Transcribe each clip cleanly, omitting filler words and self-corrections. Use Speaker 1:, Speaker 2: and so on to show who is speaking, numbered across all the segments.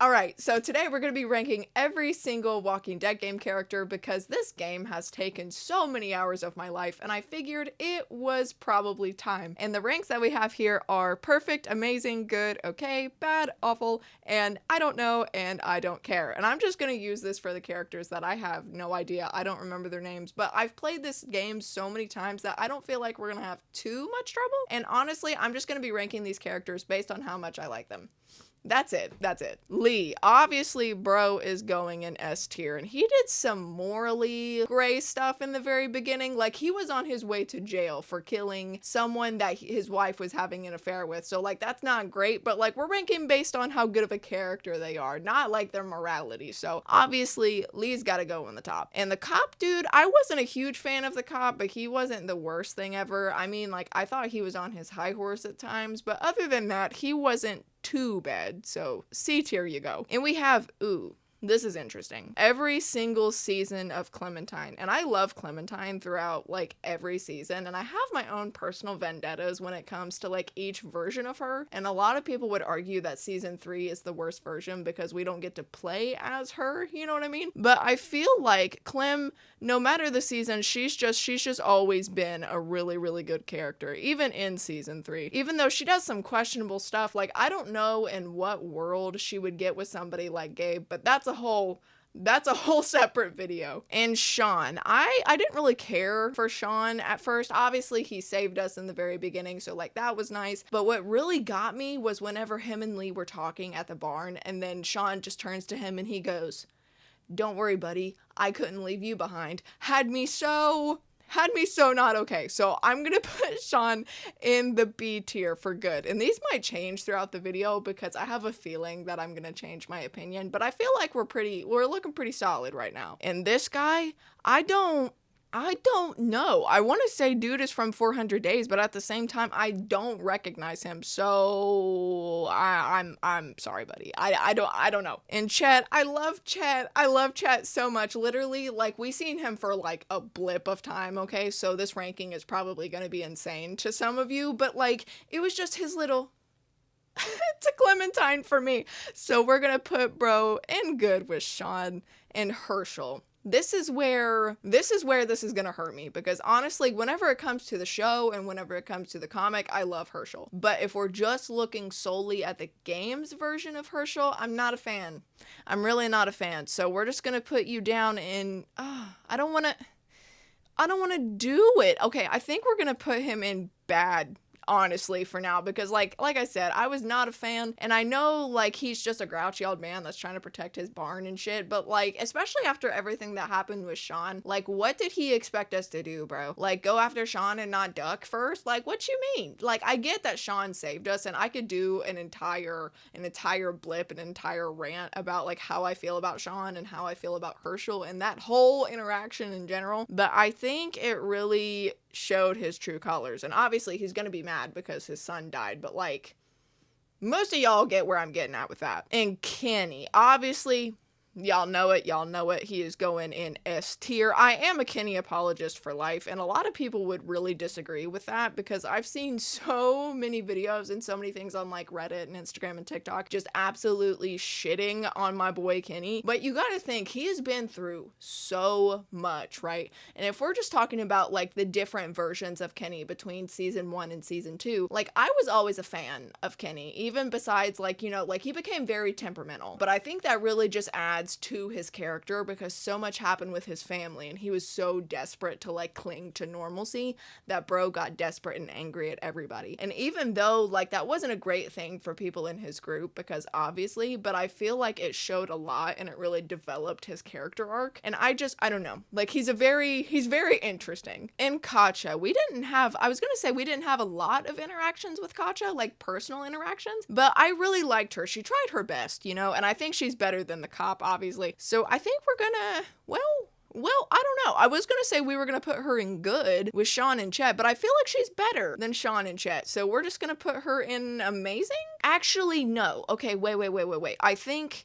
Speaker 1: Alright, so today we're going to be ranking every single Walking Dead game character because this game has taken so many hours of my life and I figured it was probably time. And the ranks that we have here are perfect, amazing, good, okay, bad, awful, and I don't know and I don't care. And I'm just going to use this for the characters that I have no idea, I don't remember their names, but I've played this game so many times that I don't feel like we're going to have too much trouble. And honestly, I'm just going to be ranking these characters based on how much I like them. That's it. Lee. Obviously, bro is going in S tier, and he did some morally gray stuff in the very beginning. Like, he was on his way to jail for killing someone that his wife was having an affair with. So, like, that's not great, but, like, we're ranking based on how good of a character they are, not, like, their morality. So, obviously, Lee's gotta go in the top. And the cop dude, I wasn't a huge fan of the cop, but he wasn't the worst thing ever. I mean, like, I thought he was on his high horse at times, but other than that, he wasn't too bad. So C tier you go. And we have, ooh, this is interesting. Every single season of Clementine, and I love Clementine throughout like every season, and I have my own personal vendettas when it comes to like each version of her, and a lot of people would argue that season 3 is the worst version because we don't get to play as her, you know what I mean? But I feel like Clem, no matter the season, she's just always been a really, really good character, even in season 3. Even though she does some questionable stuff, like I don't know in what world she would get with somebody like Gabe, but that's a whole separate video. And Sean, I didn't really care for Sean at first. Obviously he saved us in the very beginning, so like that was nice, but what really got me was whenever him and Lee were talking at the barn, and then Sean just turns to him and he goes, "Don't worry, buddy, I couldn't leave you behind." Had me so not okay. So I'm gonna put Sean in the B tier for good. And these might change throughout the video because I have a feeling that I'm gonna change my opinion, but I feel like we're looking pretty solid right now. And this guy, I don't know. I want to say dude is from 400 Days, but at the same time, I don't recognize him. So I'm sorry, buddy. I don't know. And Chet, I love Chet. I love Chet so much. Literally, like we seen him for like a blip of time. Okay, so this ranking is probably going to be insane to some of you, but like it was just his little to Clementine for me. So we're gonna put bro in good with Sean and Herschel. This is where this is gonna hurt me because honestly, whenever it comes to the show and whenever it comes to the comic, I love Herschel. But if we're just looking solely at the game's version of Herschel, I'm not a fan. I'm really not a fan. So we're just gonna put you down in, I don't wanna do it. Okay, I think we're gonna put him in bad, honestly, for now, because like I said, I was not a fan, and I know like he's just a grouchy old man that's trying to protect his barn and shit, but like especially after everything that happened with Sean, like what did he expect us to do, bro? Like go after Sean and not Duck first? Like what you mean? Like I get that Sean saved us, and I could do an entire blip, an entire rant about like how I feel about Sean and how I feel about Herschel and that whole interaction in general, but I think it really showed his true colors. And obviously he's gonna be mad because his son died, but like most of y'all get where I'm getting at with that. And Kenny, obviously y'all know it, he is going in S tier. I am a Kenny apologist for life, and a lot of people would really disagree with that because I've seen so many videos and so many things on like Reddit and Instagram and TikTok just absolutely shitting on my boy Kenny. But you gotta think, he has been through so much, right? And if we're just talking about like the different versions of Kenny between season 1 and season 2, like I was always a fan of Kenny, even besides like, you know, like he became very temperamental, but I think that really just adds to his character because so much happened with his family and he was so desperate to like cling to normalcy that bro got desperate and angry at everybody. And even though like that wasn't a great thing for people in his group because obviously, but I feel like it showed a lot and it really developed his character arc. And I don't know, like he's very interesting. And Katja, we didn't have a lot of interactions with Katja, like personal interactions, but I really liked her. She tried her best, you know, and I think she's better than the cop, obviously. So I think we're gonna, well, I don't know. I was gonna say we were gonna put her in good with Sean and Chet, but I feel like she's better than Sean and Chet. So we're just gonna put her in amazing? Actually, no. Okay, wait. I think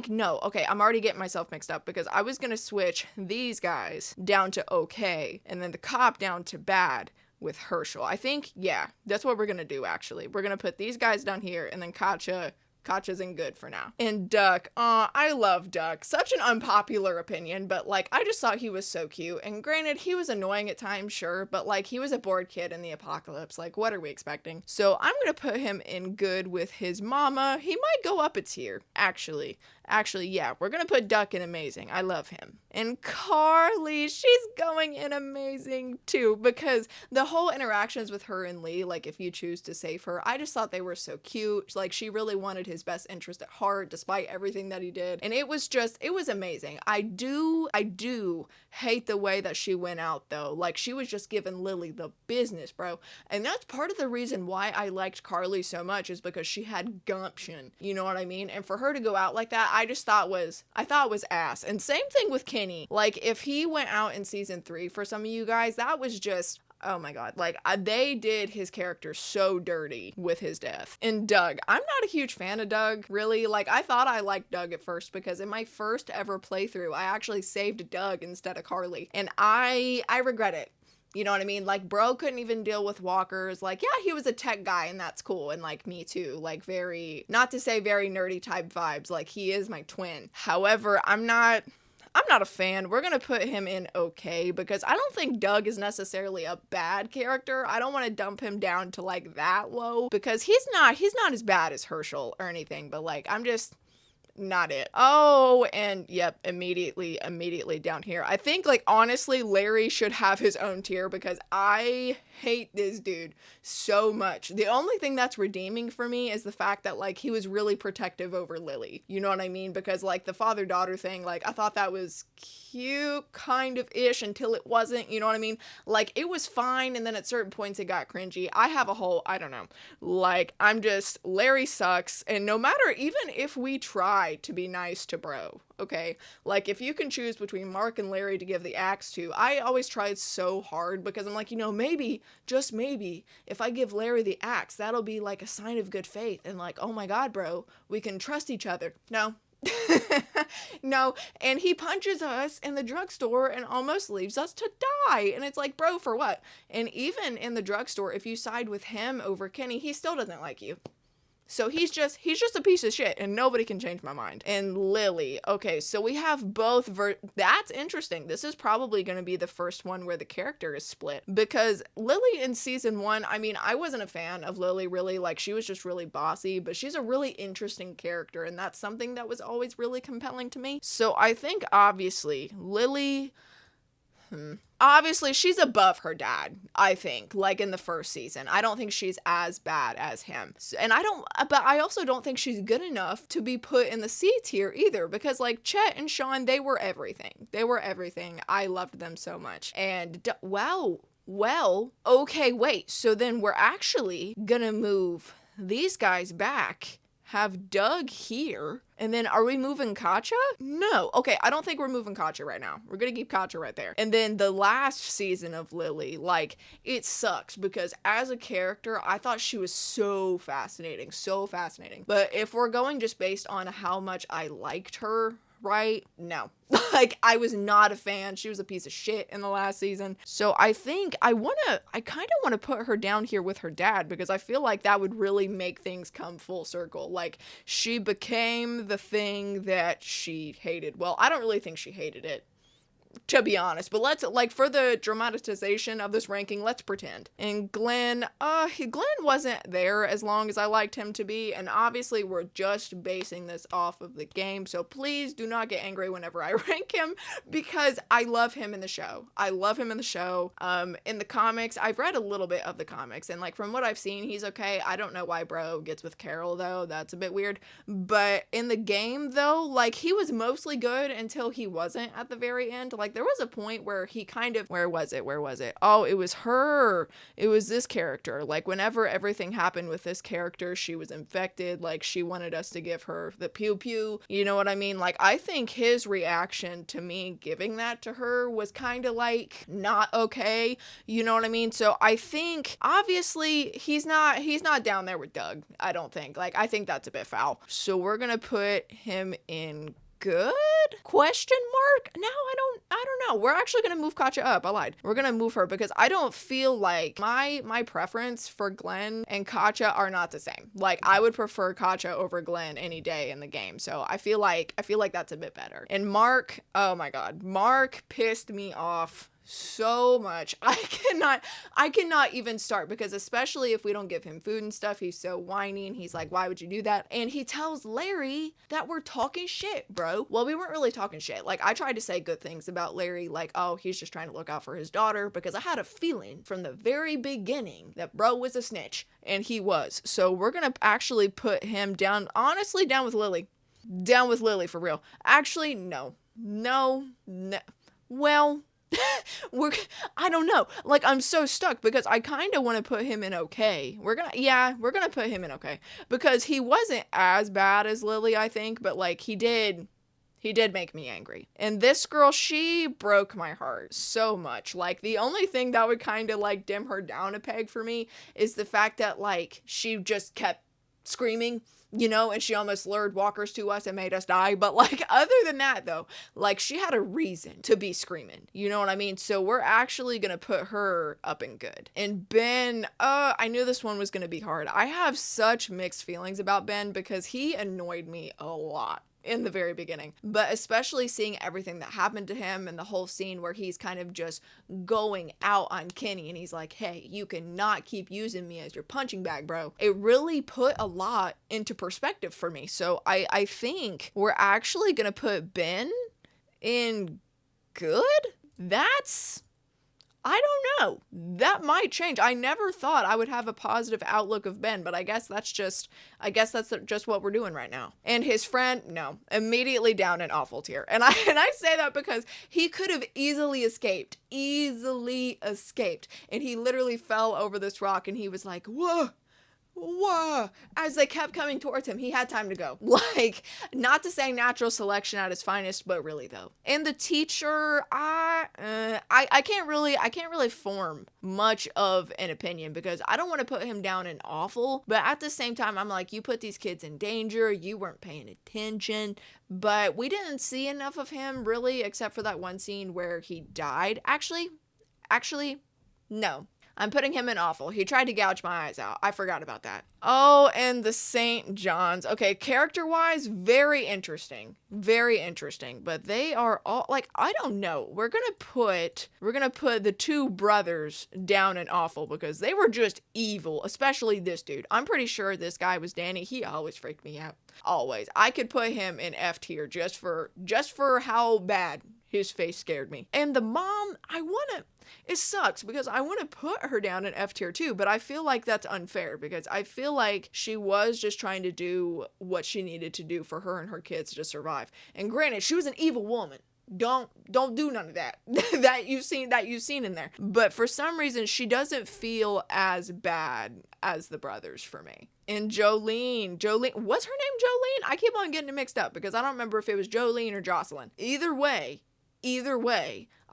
Speaker 1: no. Okay, I'm already getting myself mixed up because I was gonna switch these guys down to okay, and then the cop down to bad with Herschel. I think, yeah, that's what we're gonna do actually. We're gonna put these guys down here and then Katja Katja's in good for now. And Duck, I love Duck. Such an unpopular opinion, but like, I just thought he was so cute. And granted, he was annoying at times, sure, but like, he was a bored kid in the apocalypse. Like, what are we expecting? So I'm gonna put him in good with his mama. He might go up a tier, actually. Actually, yeah, we're gonna put Duck in amazing. I love him. And Carly, she's going in amazing too, because the whole interactions with her and Lee, like if you choose to save her, I just thought they were so cute. Like she really wanted his best interest at heart, despite everything that he did. And it was amazing. I do hate the way that she went out though. Like she was just giving Lilly the business, bro. And that's part of the reason why I liked Carly so much, is because she had gumption. You know what I mean? And for her to go out like that, I thought it was ass. And same thing with Kenny. Like if he went out in season 3 for some of you guys, that was just, oh my god, like they did his character so dirty with his death. And Doug, I'm not a huge fan of Doug, really. Like I thought I liked Doug at first, because in my first ever playthrough, I actually saved Doug instead of Carly. And I regret it. You know what I mean? Like, bro couldn't even deal with walkers. Like, yeah, he was a tech guy, and that's cool. And, like, me too. Like, very, not to say very nerdy type vibes. Like, he is my twin. However, I'm not a fan. We're gonna put him in okay, because I don't think Doug is necessarily a bad character. I don't want to dump him down to, like, that low, because he's not as bad as Herschel or anything. But, like, I'm just not it. Oh, and yep, immediately down here. I think, like, honestly, Larry should have his own tier, because I hate this dude so much. The only thing that's redeeming for me is the fact that, like, he was really protective over Lilly. You know what I mean? Because, like, the father-daughter thing, like, I thought that was cute, kind of ish, until it wasn't, you know what I mean? Like, it was fine, and then at certain points it got cringy. I have a whole, I don't know, like, Larry sucks, and no matter, even if we try to be nice to bro, okay, like, if you can choose between Mark and Larry to give the axe to, I always tried so hard, because I'm like, you know, maybe, just maybe, if I give Larry the axe, that'll be like a sign of good faith, and like, oh my god, bro, we can trust each other. No. No, and he punches us in the drugstore and almost leaves us to die. And it's like, bro, for what? And even in the drugstore, if you side with him over Kenny, he still doesn't like you. So he's just a piece of shit, and nobody can change my mind. And Lilly. Okay, so we have both that's interesting. This is probably going to be the first one where the character is split, because Lilly in season 1, I mean, I wasn't a fan of Lilly, really. Like, she was just really bossy, but she's a really interesting character, and that's something that was always really compelling to me. So I think, obviously, Lilly... Obviously, she's above her dad, I think, like in the first season. I don't think she's as bad as him. And but I also don't think she's good enough to be put in the C tier either, because like Chet and Sean, they were everything. They were everything. I loved them so much. And wow, well, okay, wait. So then we're actually gonna move these guys back, have Doug here, and then are we moving Katja? No. Okay, I don't think we're moving Katja right now. We're gonna keep Katja right there. And then the last season of Lilly, like, it sucks, because as a character, I thought she was so fascinating. But if we're going just based on how much I liked her, right? No. Like, I was not a fan. She was a piece of shit in the last season. So I think I kind of want to put her down here with her dad, because I feel like that would really make things come full circle. Like, she became the thing that she hated. Well, I don't really think she hated it, to be honest, but let's, like, for the dramatization of this ranking, let's pretend. And Glenn wasn't there as long as I liked him to be, and obviously we're just basing this off of the game, so please do not get angry whenever I rank him, because I love him in the show. In the comics, I've read a little bit of the comics, and like, from what I've seen, he's okay. I don't know why bro gets with Carol, though. That's a bit weird. But in the game, though, like, he was mostly good until he wasn't at the very end. Like, there was a point where he kind of, where was it? Oh, it was her. It was this character. Like, whenever everything happened with this character, she was infected. Like, she wanted us to give her the pew pew. You know what I mean? Like, I think his reaction to me giving that to her was kind of like not okay. You know what I mean? So I think obviously he's not down there with Doug. I don't think. Like, I think that's a bit foul. So we're gonna put him in good? Question mark? Now I don't know. We're actually gonna move Katja up. I lied. We're gonna move her because I don't feel like my preference for Glenn and Katja are not the same. Like, I would prefer Katja over Glenn any day in the game. So I feel like that's a bit better. And Mark, oh my god, Mark pissed me off so much. I cannot even start, because especially if we don't give him food and stuff, he's so whiny and he's like, why would you do that? And he tells Larry that we're talking shit, bro. Well, we weren't really talking shit. Like, I tried to say good things about Larry, like, oh, he's just trying to look out for his daughter, because I had a feeling from the very beginning that bro was a snitch, and he was. So we're gonna actually put him down, honestly, down with Lilly. Down with Lilly, for real. Actually, no. Well, I don't know. Like, I'm so stuck because I kind of want to put him in okay. We're gonna put him in okay, because he wasn't as bad as Lilly, I think, but like he did make me angry. And this girl, she broke my heart so much. Like, the only thing that would kind of like dim her down a peg for me is the fact that like she just kept screaming, you know, and she almost lured walkers to us and made us die. But like, other than that though, like, she had a reason to be screaming, you know what I mean? So we're actually gonna put her up in good. And Ben, I knew this one was gonna be hard. I have such mixed feelings about Ben because he annoyed me a lot in the very beginning, but especially seeing everything that happened to him and the whole scene where he's kind of just going out on Kenny and he's like, hey, you cannot keep using me as your punching bag, bro. It really put a lot into perspective for me. So I think we're actually gonna put Ben in good. I don't know. That might change. I never thought I would have a positive outlook of Ben, but I guess that's just what we're doing right now. And his friend, no, immediately down in awful tier. And I say that because he could have easily escaped. And he literally fell over this rock and he was like, whoa. As they kept coming towards him, he had time to go. Like, not to say natural selection at its finest, but really though. And the teacher, I can't really form much of an opinion because I don't want to put him down in awful, but at the same time, I'm like, you put these kids in danger, you weren't paying attention, but we didn't see enough of him really, except for that one scene where he died. Actually, no. I'm putting him in awful. He tried to gouge my eyes out. I forgot about that. Oh, and the St. John's. Okay, character-wise, very interesting. But they are all, like, I don't know. We're gonna put the two brothers down in awful because they were just evil, especially this dude. I'm pretty sure this guy was Danny. He always freaked me out. Always. I could put him in F tier just for how bad his face scared me. And the mom, it sucks because I want to put her down in F tier too, but I feel like that's unfair because I feel like she was just trying to do what she needed to do for her and her kids to survive. And granted, she was an evil woman. Don't do none of that that you've seen in there. But for some reason, she doesn't feel as bad as the brothers for me. And Jolene, what's her name? Jolene? I keep on getting it mixed up because I don't remember if it was Jolene or Jocelyn. Either way,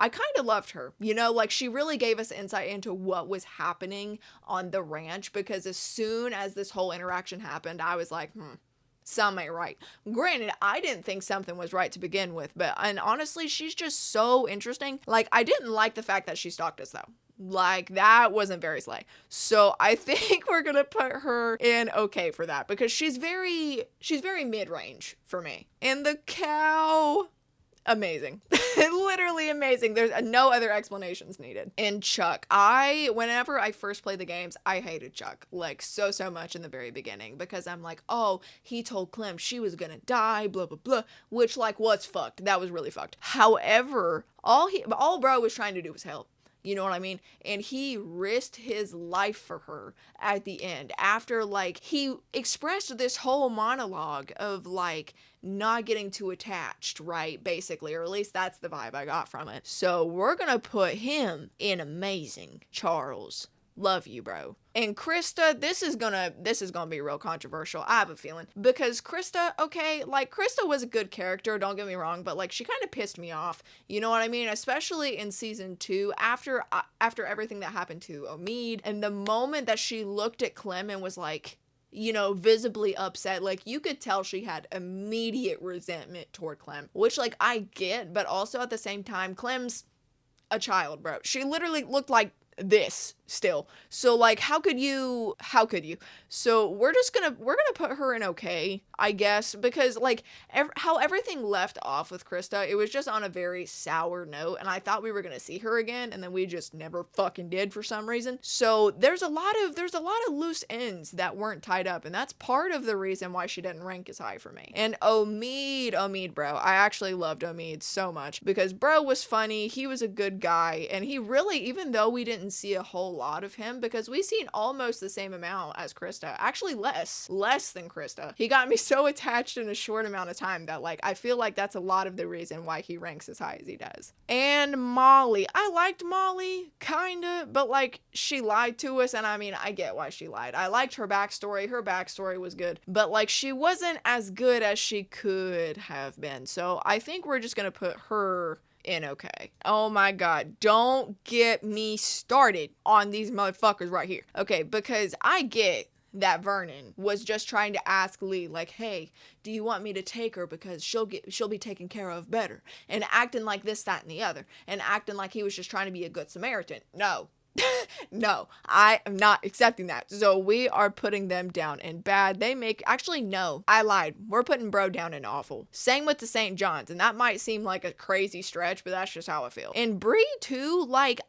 Speaker 1: I kind of loved her, you know, like she really gave us insight into what was happening on the ranch, because as soon as this whole interaction happened, I was like, something ain't right. Granted, I didn't think something was right to begin with, and honestly, she's just so interesting. Like, I didn't like the fact that she stalked us though. Like, that wasn't very slay. So I think we're gonna put her in okay for that because she's very mid-range for me. And the cow, amazing. Literally amazing. There's no other explanations needed. And Chuck, whenever I first played the games, I hated Chuck like so much in the very beginning because I'm like, oh, he told Clem she was gonna die, blah blah blah, which like was fucked. That was really fucked. However, all bro was trying to do was help. You know what I mean? And he risked his life for her at the end after like he expressed this whole monologue of like not getting too attached, right? Basically, or at least that's the vibe I got from it. So we're gonna put him in amazing. Charles, love you, bro. And Christa, this is gonna be real controversial. I have a feeling because Christa, okay, like Christa was a good character, don't get me wrong, but like she kind of pissed me off. You know what I mean? Especially in season 2, after everything that happened to Omid, and the moment that she looked at Clem and was like, visibly upset. Like, you could tell she had immediate resentment toward Clem, which, like, I get, but also at the same time, Clem's a child, bro. She literally looked like this still. So, like, how could you? So we're gonna put her in okay, I guess, because, like, how everything left off with Christa, it was just on a very sour note, and I thought we were gonna see her again, and then we just never fucking did for some reason. So there's a lot of loose ends that weren't tied up, and that's part of the reason why she didn't rank as high for me. And Omid, bro, I actually loved Omid so much, because bro was funny, he was a good guy, and he really, even though we didn't see a whole lot of him, because we seen almost the same amount as Christa, actually less than Christa. He got me so attached in a short amount of time that, like, I feel like that's a lot of the reason why he ranks as high as he does. And Molly, I liked Molly, kinda, but, like, she lied to us, and I mean, I get why she lied. I liked her backstory was good, but, like, she wasn't as good as she could have been, so I think we're just gonna put her in okay. Oh my god, don't get me started on these motherfuckers right here. Okay, because I get that Vernon was just trying to ask Lee, like, hey, do you want me to take her because she'll be taken care of better, and acting like this, that, and the other, and acting like he was just trying to be a good Samaritan. No. No, I am not accepting that. So we are putting them down in bad. Actually, no, I lied. We're putting bro down in awful. Same with the St. John's, and that might seem like a crazy stretch, but that's just how I feel. And Bree too, like,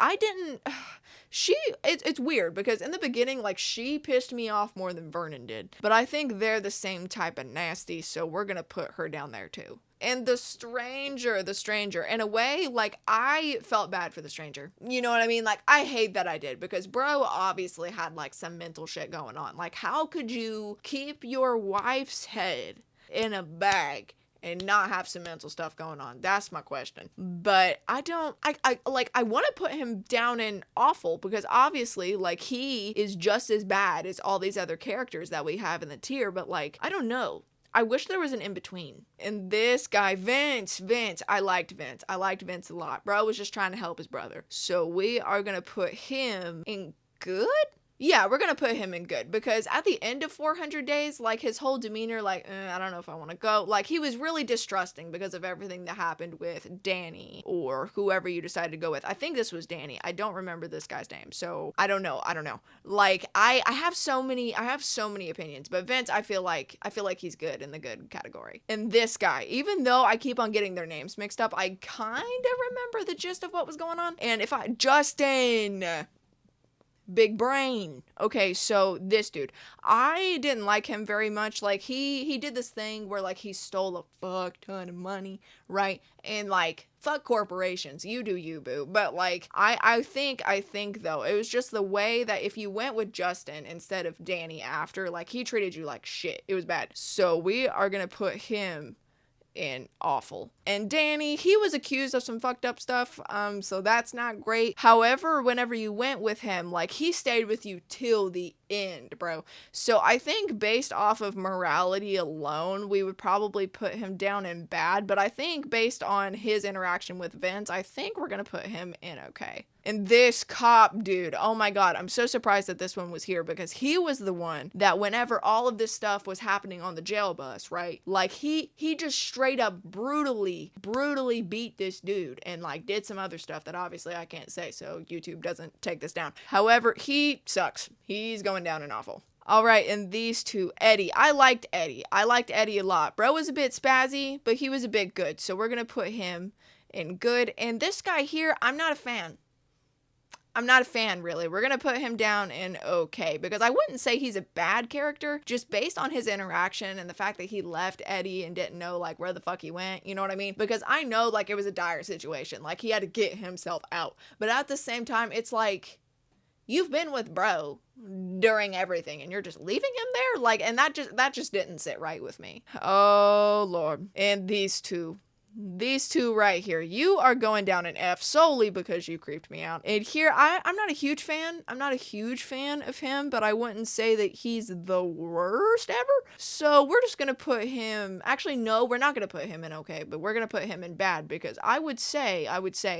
Speaker 1: it's weird because in the beginning, like, she pissed me off more than Vernon did, but I think they're the same type of nasty, so we're gonna put her down there too. And the stranger, in a way, like, I felt bad for the stranger. You know what I mean? Like, I hate that I did, because bro obviously had, like, some mental shit going on. Like, how could you keep your wife's head in a bag and not have some mental stuff going on? That's my question. But I want to put him down in awful, because obviously, like, he is just as bad as all these other characters that we have in the tier, but, like, I don't know. I wish there was an in-between. And this guy, Vince, I liked Vince. I liked Vince a lot. Bro was just trying to help his brother. So we are going to put him in good? Yeah, we're gonna put him in good, because at the end of 400 days, like, his whole demeanor, like, I don't know if I want to go. Like, he was really distrusting because of everything that happened with Danny, or whoever you decided to go with. I think this was Danny. I don't remember this guy's name, so I don't know. Like, I have so many opinions, but Vince, I feel like he's good in the good category. And this guy, even though I keep on getting their names mixed up, I kind of remember the gist of what was going on. And Justin, big brain. Okay, so this dude, I didn't like him very much. Like, he did this thing where, like, he stole a fuck ton of money, right? And, like, fuck corporations, you do you, boo. But, like, I think though, it was just the way that if you went with Justin instead of Danny after, like, he treated you like shit. It was bad. So we are gonna put him in awful. And Danny, he was accused of some fucked up stuff, so that's not great. However, whenever you went with him, like, he stayed with you till the end, bro. So I think based off of morality alone, we would probably put him down in bad, but I think based on his interaction with Vince, I think we're gonna put him in okay. And this cop dude, oh my god, I'm so surprised that this one was here, because he was the one that whenever all of this stuff was happening on the jail bus, right? Like, he just straight up brutally beat this dude, and, like, did some other stuff that obviously I can't say, so YouTube doesn't take this down. However, he sucks. He's going down in awful. All right, and these two, Eddie. I liked Eddie a lot. Bro was a bit spazzy, but he was a bit good, so we're gonna put him in good. And this guy here, I'm not a fan, really. We're gonna put him down in okay, because I wouldn't say he's a bad character, just based on his interaction and the fact that he left Eddie and didn't know, like, where the fuck he went, you know what I mean? Because I know, like, it was a dire situation, like, he had to get himself out, but at the same time, it's like, you've been with bro during everything and you're just leaving him there, like, and that just didn't sit right with me. Oh lord. And these two, these two right here, you are going down an F solely because you creeped me out. And here, I'm not a huge fan. I'm not a huge fan of him, but I wouldn't say that he's the worst ever. So we're just going to put him, actually, no, we're not going to put him in okay, but we're going to put him in bad because I would say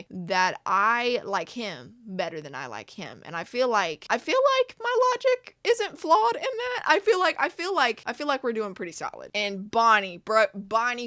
Speaker 1: that I like him better than I like him. And I feel like my logic isn't flawed in that. I feel like we're doing pretty solid. And Bonnie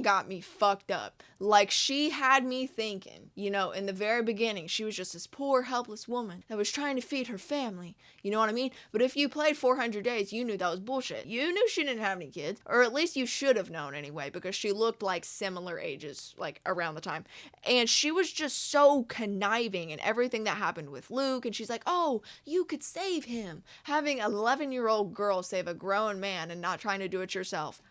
Speaker 1: got me fucked up. Like, she had me thinking, you know, in the very beginning, she was just this poor, helpless woman that was trying to feed her family. You know what I mean? But if you played 400 Days, you knew that was bullshit. You knew she didn't have any kids. Or at least you should have known anyway, because she looked like similar ages, like, around the time. And she was just so conniving in everything that happened with Luke. And she's like, oh, you could save him. Having an 11-year-old girl save a grown man and not trying to do it yourself.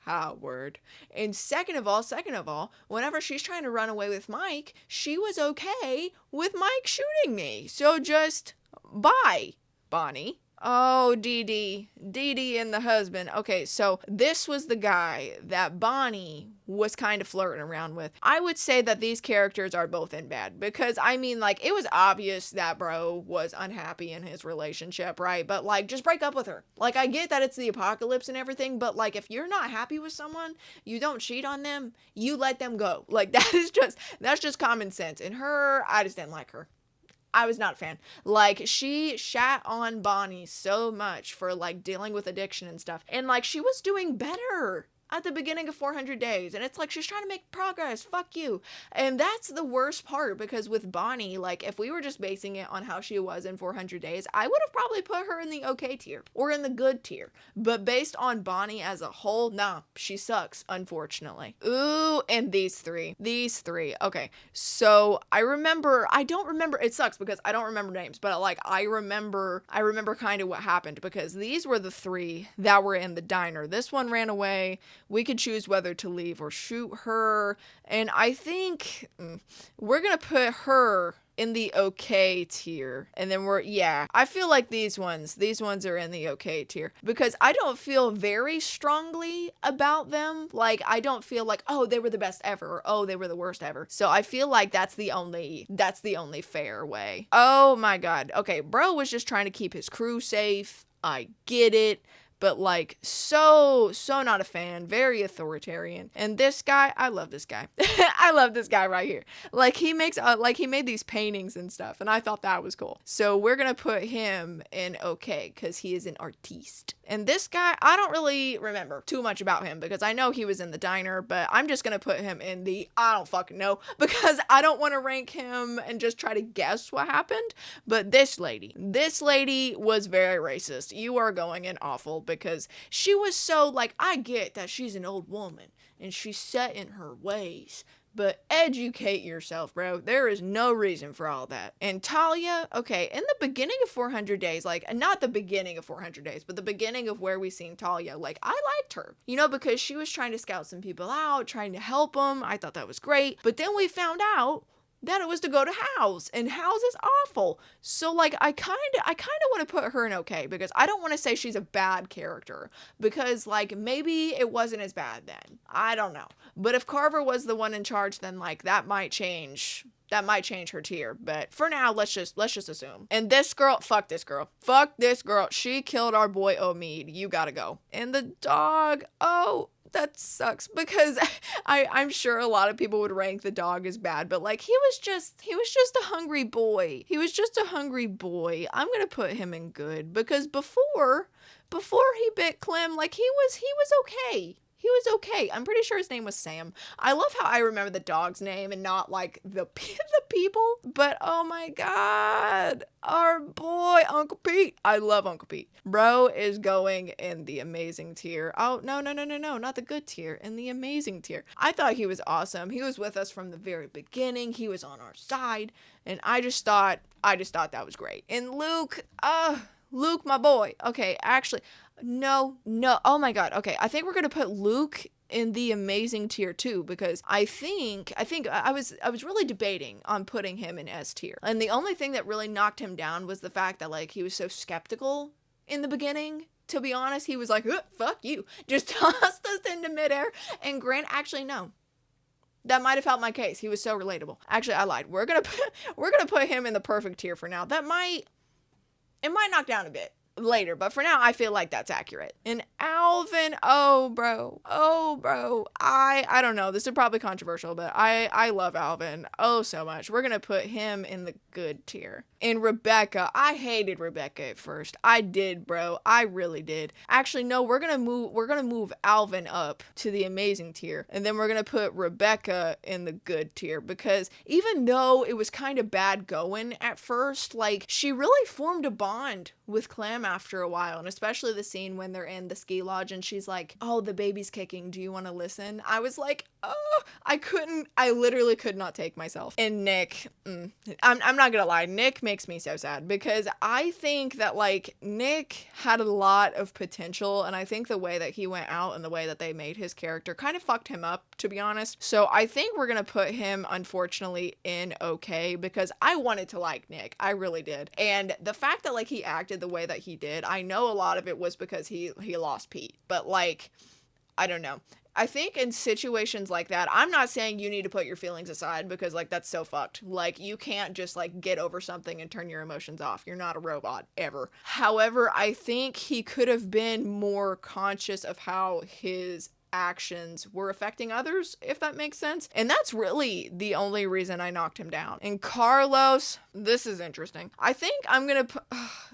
Speaker 1: Coward. And second of all, whenever she's trying to run away with Mike, she was okay with Mike shooting me. So just bye, Bonnie. Oh, Dee Dee and the husband. Okay, so this was the guy that Bonnie was kind of flirting around with. I would say that these characters are both in bad because, I mean, like, it was obvious that bro was unhappy in his relationship, right? But, like, just break up with her. Like, I get that it's the apocalypse and everything, but, like, if you're not happy with someone, you don't cheat on them, you let them go. Like, that's just common sense. And her, I just didn't like her. I was not a fan. Like, she shat on Bonnie so much for, like, dealing with addiction and stuff. And, like, she was doing better at the beginning of 400 Days. And it's like, she's trying to make progress. Fuck you. And that's the worst part, because with Bonnie, like, if we were just basing it on how she was in 400 Days, I would have probably put her in the okay tier or in the good tier. But based on Bonnie as a whole, nah, she sucks, unfortunately. Ooh, and these three. Okay, so I don't remember, it sucks because I don't remember names, but, like, I remember kind of what happened, because these were the three that were in the diner. This one ran away. We could choose whether to leave or shoot her. And I think we're going to put her in the okay tier. And then I feel like these ones are in the okay tier because I don't feel very strongly about them. Like, I don't feel like, oh, they were the best ever, or oh, they were the worst ever. So I feel like that's the only fair way. Oh my God. Okay, bro was just trying to keep his crew safe. I get it. But, like, so not a fan, very authoritarian. And this guy, I love this guy. I love this guy right here. Like, he made these paintings and stuff, and I thought that was cool. So we're gonna put him in okay, because he is an artiste. And this guy, I don't really remember too much about him, because I know he was in the diner, but I'm just gonna put him in the I don't fucking know, because I don't want to rank him and just try to guess what happened. But this lady was very racist. You are going in awful, because she was so, like, I get that she's an old woman and she's set in her ways, but educate yourself, bro. There is no reason for all that. And Talia, okay, in the beginning of 400 Days, like, not the beginning of 400 Days, but the beginning of where we seen Talia, like, I liked her, you know, because she was trying to scout some people out, trying to help them. I thought that was great. But then we found out that it was to go to House, and House is awful. So, like, I kind of want to put her in okay, because I don't want to say she's a bad character, because, like, maybe it wasn't as bad then. I don't know. But if Carver was the one in charge, then, like, that might change her tier. But for now, let's just assume. And this girl, fuck this girl. She killed our boy Omid. You gotta go. And the dog, oh, that sucks, because I'm sure a lot of people would rank the dog as bad, but, like, he was just a hungry boy. I'm gonna put him in good, because before he bit Clem, like, he was okay. I'm pretty sure his name was Sam. I love how I remember the dog's name and not, like, the people. But, oh my God, our boy, Uncle Pete. I love Uncle Pete. Bro is going in the amazing tier. Oh, no, not the good tier, in the amazing tier. I thought he was awesome. He was with us from the very beginning. He was on our side, and I just thought that was great. And Luke, my boy. Okay, actually, no. Oh my God. Okay, I think we're gonna put Luke in the amazing tier too, because I think I was really debating on putting him in S tier. And the only thing that really knocked him down was the fact that, like, he was so skeptical in the beginning. To be honest, he was like, fuck you. Just tossed us into midair. And Grant, actually, no. That might have helped my case. He was so relatable. Actually, I lied. We're gonna put him in the perfect tier for now. It might knock down a bit later, but for now I feel like that's accurate. And Alvin, oh bro, I don't know, this is probably controversial, but I love Alvin oh so much. We're gonna put him in the good tier. And Rebecca, I hated Rebecca at first. I did, bro. I really did. Actually, no, we're gonna move Alvin up to the amazing tier, and then we're gonna put Rebecca in the good tier, because even though it was kind of bad going at first, like, she really formed a bond with Clem after a while, and especially the scene when they're in the ski lodge and she's like, oh, the baby's kicking, do you want to listen? I was like, oh, I literally could not take myself. And Nick, I'm not gonna lie, Nick makes me so sad, because I think that, like, Nick had a lot of potential, and I think the way that he went out and the way that they made his character kind of fucked him up, to be honest. So I think we're gonna put him, unfortunately, in okay, because I wanted to like Nick. I really did. And the fact that, like, he acted the way that he did, I know a lot of it was because he lost Pete, but, like, I don't know. I think in situations like that, I'm not saying you need to put your feelings aside, because, like, that's so fucked. Like, you can't just, like, get over something and turn your emotions off. You're not a robot, ever. However, I think he could have been more conscious of how his actions were affecting others, if that makes sense. And that's really the only reason I knocked him down. And Carlos, this is interesting. I think I'm gonna put,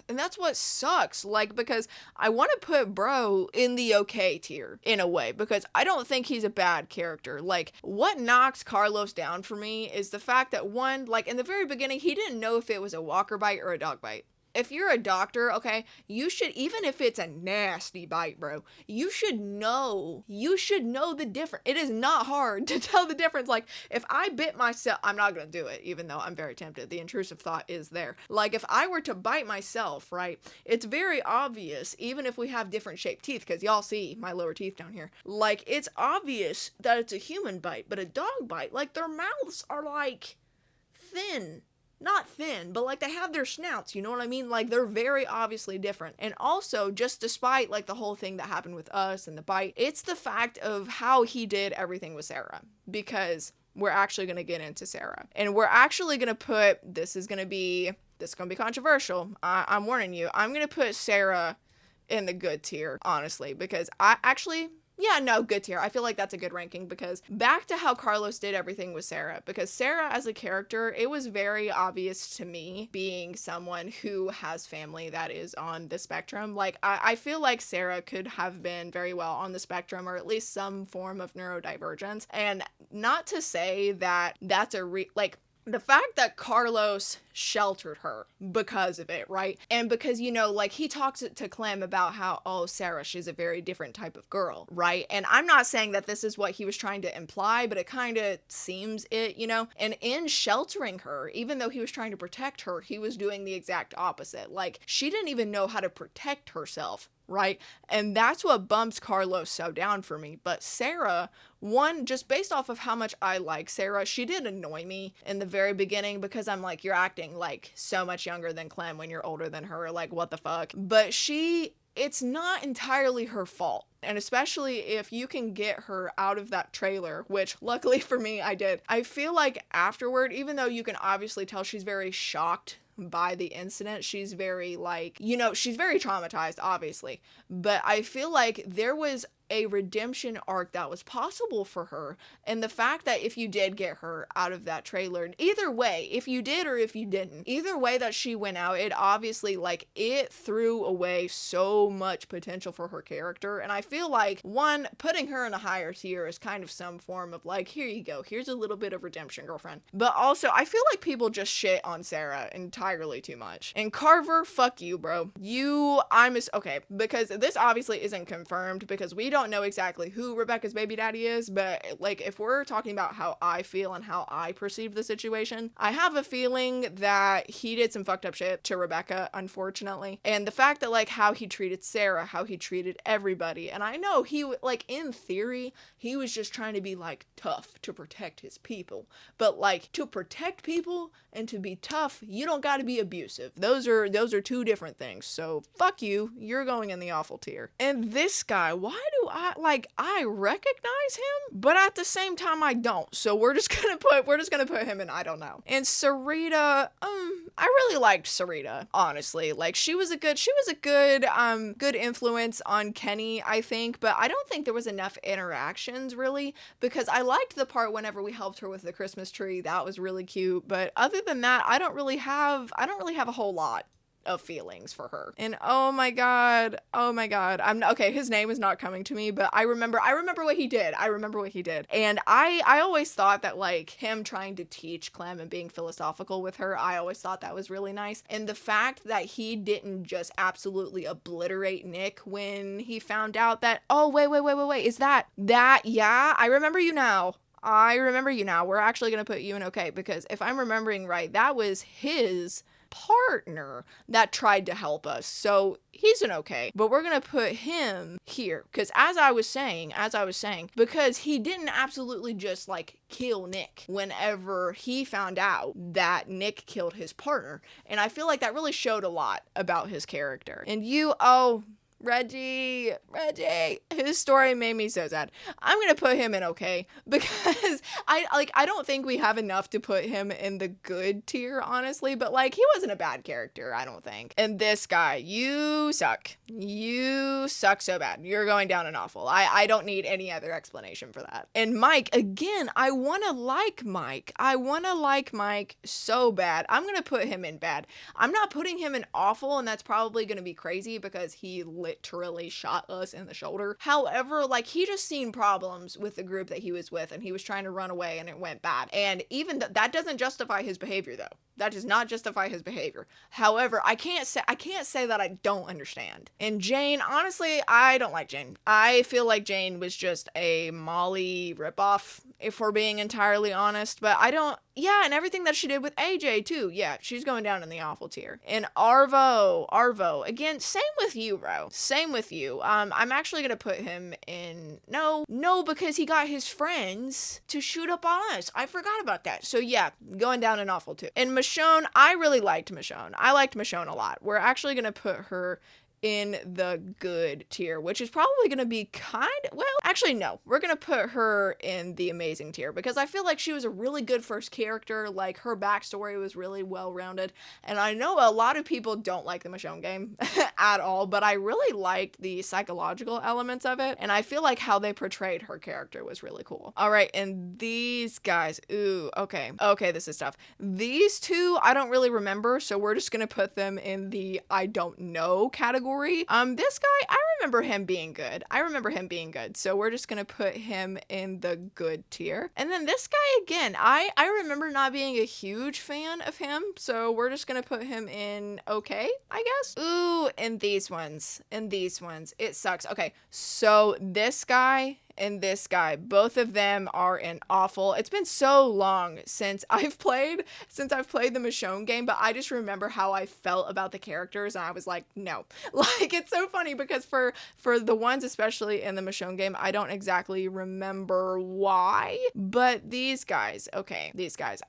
Speaker 1: and that's what sucks, like, because I want to put bro in the okay tier in a way, because I don't think he's a bad character. Like, what knocks Carlos down for me is the fact that, one, like, in the very beginning, he didn't know if it was a walker bite or a dog bite. If you're a doctor, okay, you should, even if it's a nasty bite, bro, you should know the difference. It is not hard to tell the difference. Like, if I bit myself, I'm not gonna do it, even though I'm very tempted. The intrusive thought is there. Like, if I were to bite myself, right, it's very obvious, even if we have different shaped teeth, because y'all see my lower teeth down here. Like, it's obvious that it's a human bite, but a dog bite, like, their mouths are, like, thin. Not thin, but, like, they have their snouts, you know what I mean? Like, they're very obviously different. And also, just despite, like, the whole thing that happened with us and the bite, it's the fact of how he did everything with Sarah. Because we're actually going to get into Sarah. And we're actually going to put, this is going to be controversial. I'm warning you. I'm going to put Sarah in the good tier, honestly, because good tier. I feel like that's a good ranking, because back to how Carlos did everything with Sarah, because Sarah as a character, it was very obvious to me, being someone who has family that is on the spectrum. Like, I feel like Sarah could have been very well on the spectrum, or at least some form of neurodivergence. And not to say that that's the fact that Carlos sheltered her because of it, right? And because, you know, like, he talks to Clem about how, oh, Sarah, she's a very different type of girl, right? And I'm not saying that this is what he was trying to imply, but it kind of seems it, you know? And in sheltering her, even though he was trying to protect her, he was doing the exact opposite. Like, she didn't even know how to protect herself, right? And that's what bumps Carlos so down for me. But Sarah, one, just based off of how much I like Sarah, she did annoy me in the very beginning, because I'm like, you're acting like so much younger than Clem when you're older than her, like, what the fuck? But it's not entirely her fault. And especially if you can get her out of that trailer, which luckily for me, I did. I feel like afterward, even though you can obviously tell she's very shocked by the incident, she's very, like, you know, she's very traumatized, obviously. But I feel like there was a redemption arc that was possible for her. And the fact that if you did get her out of that trailer, either way, if you did or if you didn't, either way that she went out, it obviously, like, it threw away so much potential for her character. And I feel like, one, putting her in a higher tier is kind of some form of, like, here you go, here's a little bit of redemption, girlfriend. But also, I feel like people just shit on Sarah entirely too much. And Carver, fuck you, bro. Okay, because this obviously isn't confirmed, because we don't know exactly who Rebecca's baby daddy is, but, like, if we're talking about how I feel and how I perceive the situation, I have a feeling that he did some fucked up shit to Rebecca, unfortunately. And the fact that, like, how he treated Sarah, how he treated everybody, and I know he, like, in theory, he was just trying to be, like, tough to protect his people, but, like, to protect people and to be tough, you don't gotta be abusive. Those are two different things. So fuck you, you're going in the awful tier. And this guy, why do I recognize him, but at the same time I don't. So we're just gonna put him in I don't know. And Sarita, I really liked Sarita, honestly. Like she was a good influence on Kenny, I think, but I don't think there was enough interactions really, because I liked the part whenever we helped her with the Christmas tree. That was really cute, but other than that, I don't really have a whole lot of feelings for her. And oh my god, okay, his name is not coming to me, but I remember what he did. And I always thought that like him trying to teach Clem and being philosophical with her, I always thought that was really nice. And the fact that he didn't just absolutely obliterate Nick when he found out that, oh wait, is that yeah, I remember you now. We're actually gonna put you in okay, because if I'm remembering right, that was his partner that tried to help us, so he's an okay, but we're gonna put him here because as I was saying, because he didn't absolutely just like kill Nick whenever he found out that Nick killed his partner, and I feel like that really showed a lot about his character. And Reggie, his story made me so sad. I'm gonna put him in okay, because I don't think we have enough to put him in the good tier, honestly, but like he wasn't a bad character, I don't think. And this guy, you suck so bad, you're going down an awful. I don't need any other explanation for that. And Mike, again, I want to like Mike so bad. I'm gonna put him in bad. I'm not putting him in awful, and that's probably gonna be crazy because he literally shot us in the shoulder. However, like he just seen problems with the group that he was with, and he was trying to run away and it went bad. And even that doesn't justify his behavior though. That does not justify his behavior. However, I can't say that I don't understand. And Jane, honestly, I don't like Jane. I feel like Jane was just a Molly ripoff, if we're being entirely honest. But and everything that she did with AJ too. Yeah, she's going down in the awful tier. And Arvo, again, same with you, bro. Same with you. I'm actually gonna put him in no, because he got his friends to shoot up on us. I forgot about that. So yeah, going down in awful too. And Michonne, I really liked Michonne. I liked Michonne a lot. We're actually gonna put her in the good tier, which is probably going to be we're going to put her in the amazing tier, because I feel like she was a really good first character. Like her backstory was really well rounded, and I know a lot of people don't like the Michonne game at all, but I really liked the psychological elements of it, and I feel like how they portrayed her character was really cool. All right, and these guys, okay, this is tough. These two I don't really remember, so we're just going to put them in the I don't know category. This guy, I remember him being good. So we're just gonna put him in the good tier. And then this guy, again, I remember not being a huge fan of him, so we're just gonna put him in okay, I guess. And these ones, it sucks. Okay, so this guy and this guy, both of them are in awful. It's been so long since I've played the Michonne game, but I just remember how I felt about the characters, and I was like, no. Like, it's so funny because for the ones, especially in the Michonne game, I don't exactly remember why, but these guys,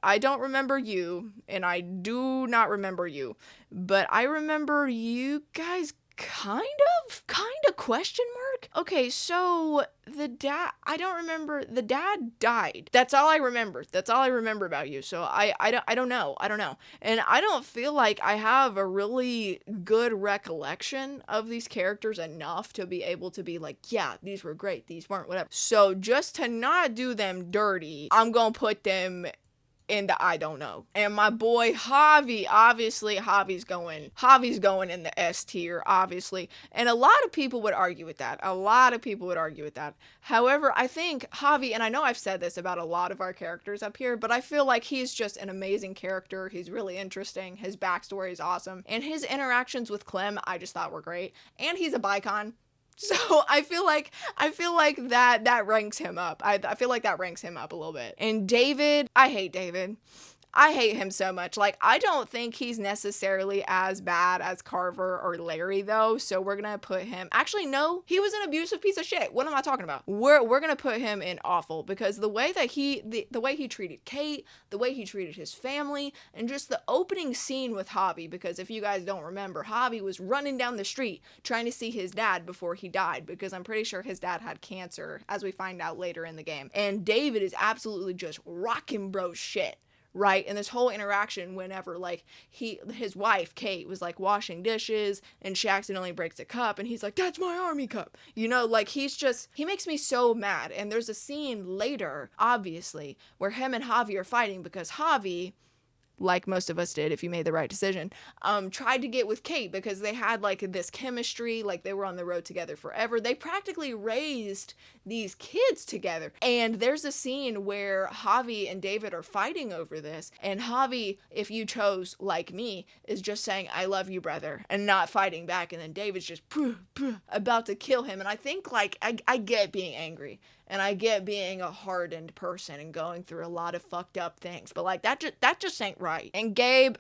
Speaker 1: I don't remember you, and I do not remember you, but I remember you guys kind of question mark. Okay, so the dad, I don't remember, the dad died. That's all I remember about you. So I don't know. And I don't feel like I have a really good recollection of these characters enough to be able to be like, yeah, these were great, these weren't, whatever. So just to not do them dirty, I'm gonna put them in the I don't know. And my boy Javi, obviously Javi's going in the S tier, obviously. And a lot of people would argue with that. However, I think Javi, and I know I've said this about a lot of our characters up here, but I feel like he's just an amazing character. He's really interesting. His backstory is awesome. And his interactions with Clem, I just thought were great. And he's a bicon. So I feel like that ranks him up. I feel like that ranks him up a little bit. And David, I hate David. I hate him so much. Like, I don't think he's necessarily as bad as Carver or Larry, though. So we're gonna put him, actually, no, he was an abusive piece of shit. What am I talking about? We're gonna put him in awful, because the way that the way he treated Kate, the way he treated his family, and just the opening scene with Javi, because if you guys don't remember, Javi was running down the street trying to see his dad before he died, because I'm pretty sure his dad had cancer, as we find out later in the game. And David is absolutely just rocking bro's shit, right? And this whole interaction, whenever like his wife Kate was like washing dishes and she accidentally breaks a cup and he's like, that's my army cup, you know, like he makes me so mad. And there's a scene later, obviously, where him and Javi are fighting because Javi, like most of us did if you made the right decision, tried to get with Kate because they had like this chemistry, like they were on the road together forever. They practically raised these kids together. And there's a scene where Javi and David are fighting over this, and Javi, if you chose like me, is just saying, I love you, brother, and not fighting back. And then David's just about to kill him. And I think like, I get being angry. And I get being a hardened person and going through a lot of fucked up things. But like, that just ain't right. And Gabe,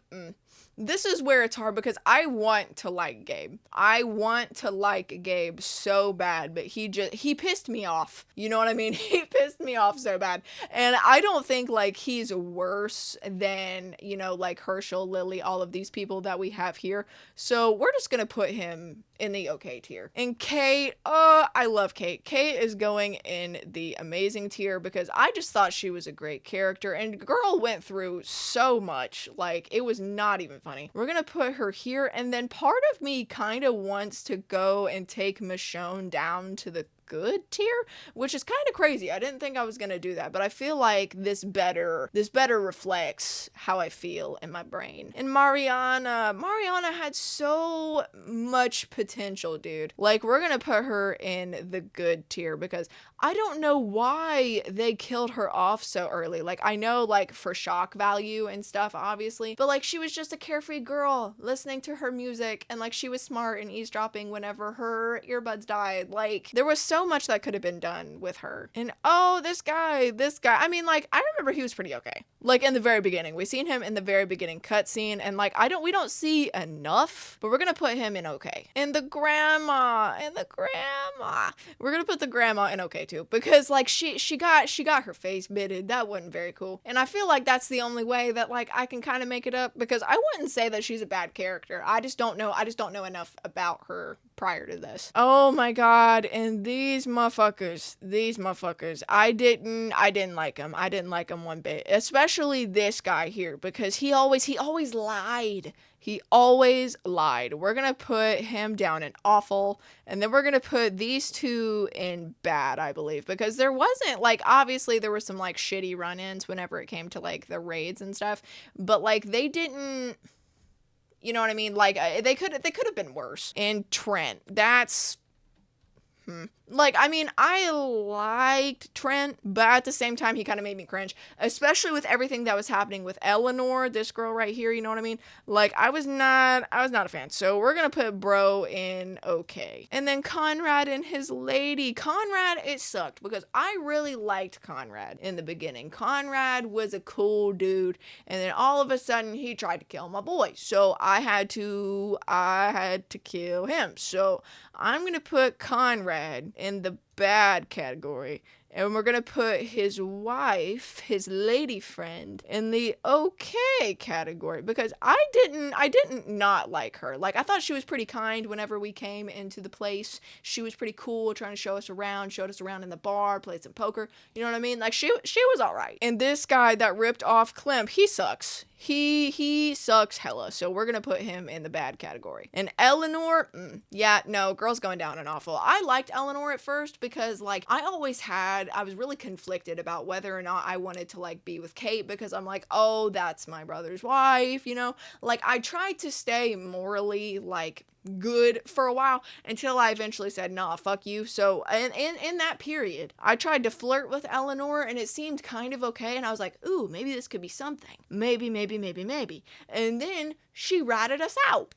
Speaker 1: this is where it's hard, because I want to like Gabe. I want to like Gabe so bad, but he pissed me off. You know what I mean? He pissed me off so bad. And I don't think like he's worse than, you know, like Herschel, Lilly, all of these people that we have here. So we're just gonna put him in the okay tier. And Kate, I love Kate. Kate is going in the amazing tier because I just thought she was a great character, and girl went through so much. Like, it was not even funny. We're gonna put her here, and then part of me kind of wants to go and take Michonne down to the good tier, which is kind of crazy. I didn't think I was gonna do that, but I feel like this better reflects how I feel in my brain. And Mariana had so much potential, dude. Like, we're gonna put her in the good tier because I don't know why they killed her off so early. Like, I know, like, for shock value and stuff, obviously, but like, she was just a carefree girl listening to her music, and like, she was smart and eavesdropping whenever her earbuds died. Like, there was so much that could have been done with her. And this guy, I mean, like, I remember he was pretty okay. Like, in the very beginning, we seen him in the very beginning cutscene, and like, we don't see enough, but we're gonna put him in okay. And the grandma, we're gonna put the grandma in okay too, because like, she got her face bitted. That wasn't very cool. And I feel like that's the only way that like I can kind of make it up, because I wouldn't say that she's a bad character. I just don't know enough about her prior to this. Oh my god. And these motherfuckers, I didn't like them. I didn't like them one bit, especially this guy here, because he always lied. He always lied. We're gonna put him down in awful, and then we're gonna put these two in bad, I believe, because there wasn't, like, obviously there were some like shitty run-ins whenever it came to like the raids and stuff, but like, they didn't, you know what I mean? Like, they could have been worse. And Trent, that's like, I mean, I liked Trent, but at the same time, he kind of made me cringe, especially with everything that was happening with Eleanor, this girl right here, you know what I mean? Like, I was not a fan. So we're gonna put bro in okay. And then Conrad and his lady. Conrad, it sucked, because I really liked Conrad in the beginning. Conrad was a cool dude, and then all of a sudden, he tried to kill my boy. So I had to kill him. So I'm gonna put Conrad in the bad category, and we're gonna put his wife, his lady friend, in the okay category, because I didn't not like her. Like, I thought she was pretty kind whenever we came into the place. She was pretty cool, trying to showed us around in the bar, played some poker, you know what I mean? Like, she was all right. And this guy that ripped off Clem, he sucks. He sucks hella, so we're gonna put him in the bad category. And Eleanor, yeah, no, girl's going down an awful. I liked Eleanor at first because, like, I was really conflicted about whether or not I wanted to, like, be with Kate, because I'm like, oh, that's my brother's wife, you know? Like, I tried to stay morally, like, good for a while until I eventually said, nah, fuck you. So in that period, I tried to flirt with Eleanor, and it seemed kind of okay, and I was like, ooh, maybe this could be something. Maybe. And then she ratted us out.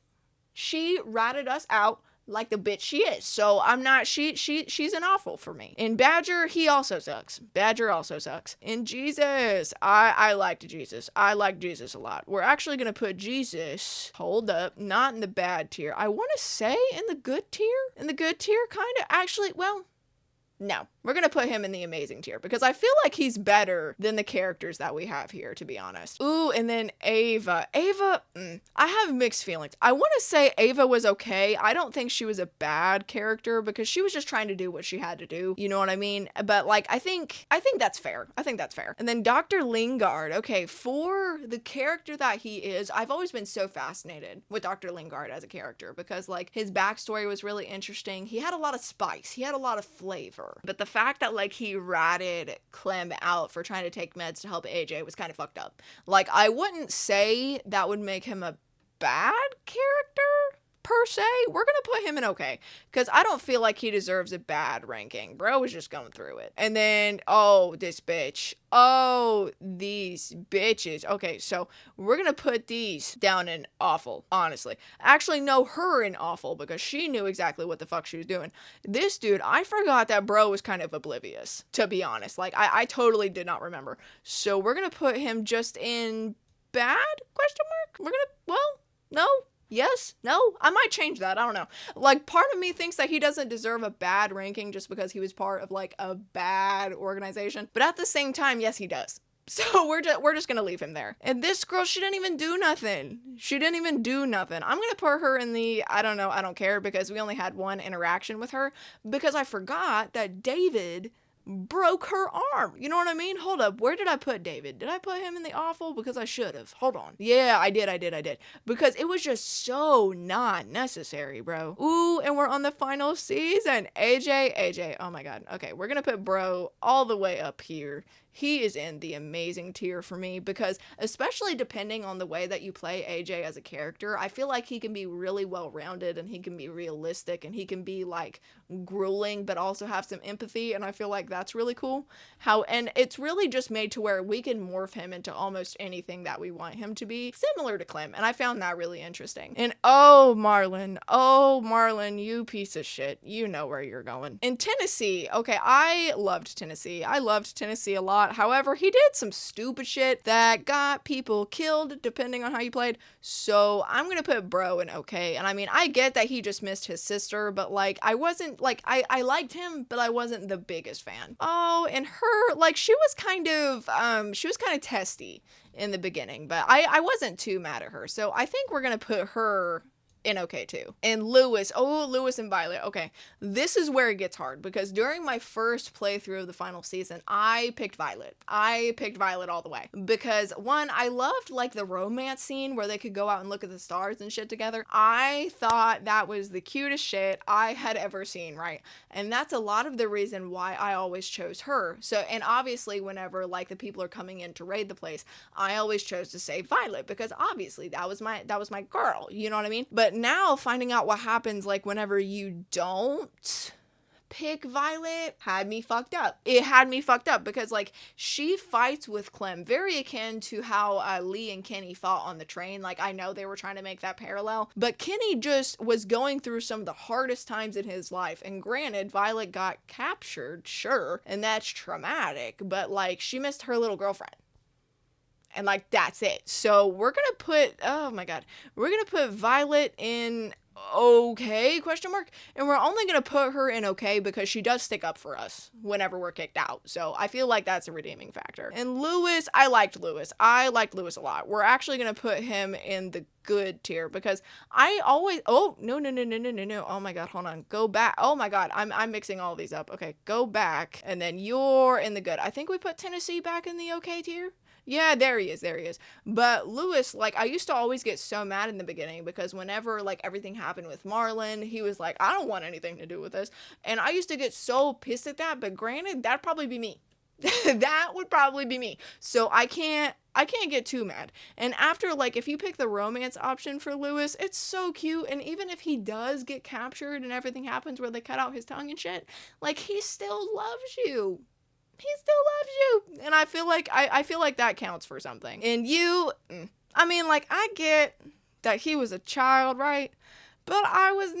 Speaker 1: like the bitch she is. So I'm not, she's an awful for me. In Badger, he also sucks. Badger also sucks. In Jesus, I liked Jesus. I like Jesus a lot. We're actually gonna put Jesus, hold up, not in the bad tier. I want to say in the good tier. In the good tier, kind of. Actually, well, no, we're going to put him in the amazing tier because I feel like he's better than the characters that we have here, to be honest. Ooh, and then Ava. I have mixed feelings. I want to say Ava was okay. I don't think she was a bad character because she was just trying to do what she had to do. You know what I mean? But like, I think that's fair. I think that's fair. And then Dr. Lingard. Okay, for the character that he is, I've always been so fascinated with Dr. Lingard as a character because like his backstory was really interesting. He had a lot of spice. He had a lot of flavor. But the fact that like he ratted Clem out for trying to take meds to help AJ was kind of fucked up. Like, I wouldn't say that would make him a bad character per se. We're gonna put him in okay because I don't feel like he deserves a bad ranking. Bro was just going through it. And then, oh, this bitch. Oh, these bitches. Okay, so we're gonna put these down in awful, honestly. Actually, no, her in awful because she knew exactly what the fuck she was doing. This dude, I forgot that bro was kind of oblivious, to be honest. Like, I totally did not remember. So we're gonna put him just in bad? Question mark? We're gonna, well, no. Yes? No? I might change that. I don't know. Like, part of me thinks that he doesn't deserve a bad ranking just because he was part of, like, a bad organization. But at the same time, yes, he does. So we're just gonna leave him there. And this girl, she didn't even do nothing. She didn't even do nothing. I'm gonna put her in the, I don't know, I don't care, because we only had one interaction with her. Because I forgot that David broke her arm. You know what I mean? Hold up. Where did I put David? Did I put him in the awful? Because I should have. Hold on. Yeah, I did. Because it was just so not necessary, bro. Ooh, and we're on the final season. AJ. Oh my God. Okay, we're gonna put bro all the way up here. He is in the amazing tier for me because especially depending on the way that you play AJ as a character, I feel like he can be really well-rounded and he can be realistic and he can be like grueling but also have some empathy, and I feel like that's really cool. And it's really just made to where we can morph him into almost anything that we want him to be, similar to Clem, and I found that really interesting. And oh Marlon, you piece of shit, you know where you're going. In Tennessee, okay, I loved Tennessee a lot. However, he did some stupid shit that got people killed depending on how you played. So I'm gonna put bro in okay. And I mean, I get that he just missed his sister, but like I wasn't like I liked him, but I wasn't the biggest fan. Oh, and her, like she was kind of testy in the beginning, but I wasn't too mad at her. So I think we're gonna put her in okay too. And Lewis and Violet. Okay, this is where it gets hard because during my first playthrough of the final season, I picked Violet all the way because one, I loved like the romance scene where they could go out and look at the stars and shit together. I thought that was the cutest shit I had ever seen, right? And that's a lot of the reason why I always chose her. So, and obviously whenever like the people are coming in to raid the place, I always chose to save Violet because obviously that was my girl, you know what I mean? But now finding out what happens like whenever you don't pick Violet had me fucked up. It had me fucked up because like she fights with Clem very akin to how Lee and Kenny fought on the train. Like I know they were trying to make that parallel, but Kenny just was going through some of the hardest times in his life. And granted, Violet got captured, sure, and that's traumatic, but like she missed her little girlfriend. And like, that's it. So we're going to put, oh my God, we're going to put Violet in okay, question mark. And we're only going to put her in okay because she does stick up for us whenever we're kicked out. So I feel like that's a redeeming factor. And Lewis, I liked Lewis a lot. We're actually going to put him in the good tier because I always, oh, no. Oh my God, hold on. Go back. Oh my God, I'm mixing all these up. Okay, go back. And then you're in the good. I think we put Tennessee back in the okay tier. Yeah, there he is. But Lewis, like, I used to always get so mad in the beginning because whenever, like, everything happened with Marlon, he was like, I don't want anything to do with this. And I used to get so pissed at that, but granted, that'd probably be me. That would probably be me. So I can't get too mad. And after, like, if you pick the romance option for Lewis, it's so cute. And even if he does get captured and everything happens where they cut out his tongue and shit, like, he still loves you. He still loves you. And I feel like that counts for something. And you, I mean, like, I get that he was a child, right? but I was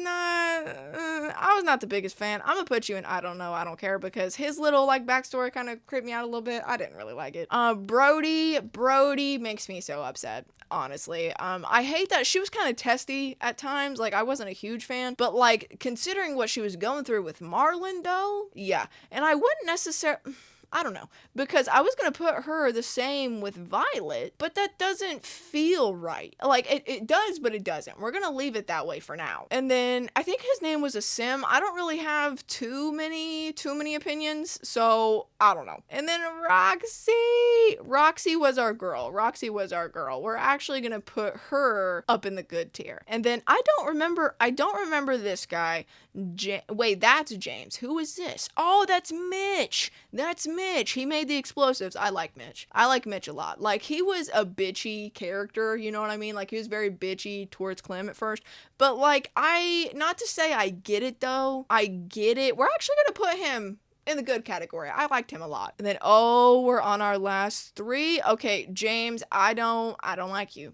Speaker 1: not the biggest fan. I'm gonna put you in I don't know, I don't care, because his little like backstory kind of creeped me out a little bit. I didn't really like it. Brody makes me so upset, honestly. I hate that she was kind of testy at times. Like, I wasn't a huge fan, but like considering what she was going through with Marlon though, yeah. And I wouldn't necessarily, I don't know, because I was going to put her the same with Violet, but that doesn't feel right. Like, it does, but it doesn't. We're going to leave it that way for now. And then, I think his name was a Sim. I don't really have too many opinions, so I don't know. And then Roxy was our girl. We're actually going to put her up in the good tier. And then, I don't remember this guy. Wait, that's James. Who is this? Oh, that's Mitch. He made the explosives. I like Mitch a lot. Like, he was a bitchy character, you know what I mean? Like, he was very bitchy towards Clem at first. But, like, not to say I get it, though. I get it. We're actually gonna put him in the good category. I liked him a lot. And then, we're on our last 3. Okay, James, I don't like you.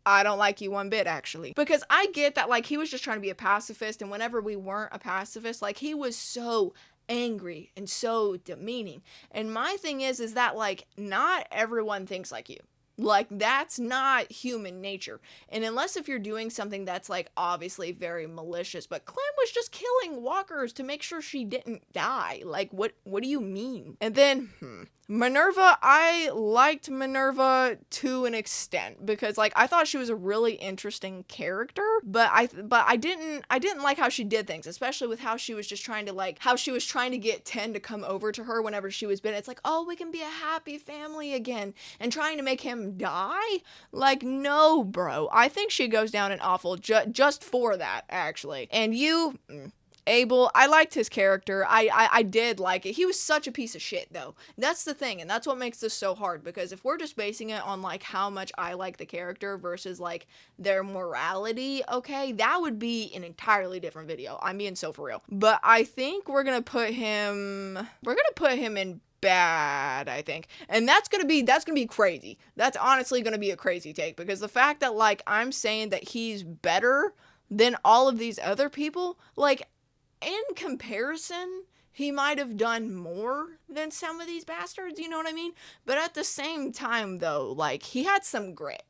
Speaker 1: I don't like you one bit, actually. Because I get that, like, he was just trying to be a pacifist, and whenever we weren't a pacifist, like, he was so angry and so demeaning. And my thing is that, like, not everyone thinks like you. Like, that's not human nature. And unless if you're doing something that's, like, obviously very malicious. But Clem was just killing walkers to make sure she didn't die. Like, what do you mean? And then, Minerva, I liked Minerva to an extent, because like I thought she was a really interesting character, but I didn't like how she did things, especially with how she was just trying to get Ten to come over to her whenever she was bitten. It's like, oh, we can be a happy family again, and trying to make him die. Like, no, bro. I think she goes down an awful just for that, actually. And you. Abel, I liked his character. I did like it. He was such a piece of shit, though. That's the thing, and that's what makes this so hard, because if we're just basing it on, like, how much I like the character versus, like, their morality, okay, that would be an entirely different video. I'm being so for real. But I think we're gonna put him in bad, I think. And that's gonna be crazy. That's honestly gonna be a crazy take, because the fact that, like, I'm saying that he's better than all of these other people, like, in comparison, he might have done more than some of these bastards, you know what I mean? But at the same time, though, like, he had some grit.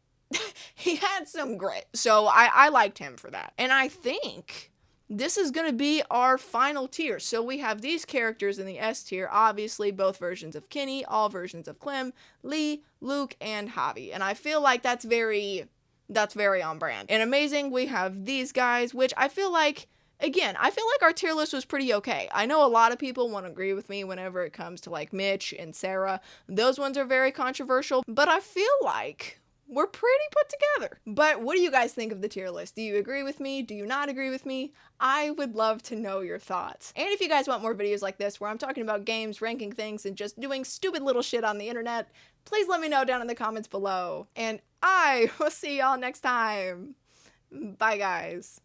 Speaker 1: So I liked him for that. And I think this is going to be our final tier. So we have these characters in the S tier, obviously both versions of Kenny, all versions of Clem, Lee, Luke, and Javi. And I feel like that's very on brand. And amazing, we have these guys, which I feel like, again, I feel like our tier list was pretty okay. I know a lot of people won't agree with me whenever it comes to, like, Mitch and Sarah. Those ones are very controversial, but I feel like we're pretty put together. But what do you guys think of the tier list? Do you agree with me? Do you not agree with me? I would love to know your thoughts. And if you guys want more videos like this, where I'm talking about games, ranking things, and just doing stupid little shit on the internet, please let me know down in the comments below. And I will see y'all next time. Bye, guys.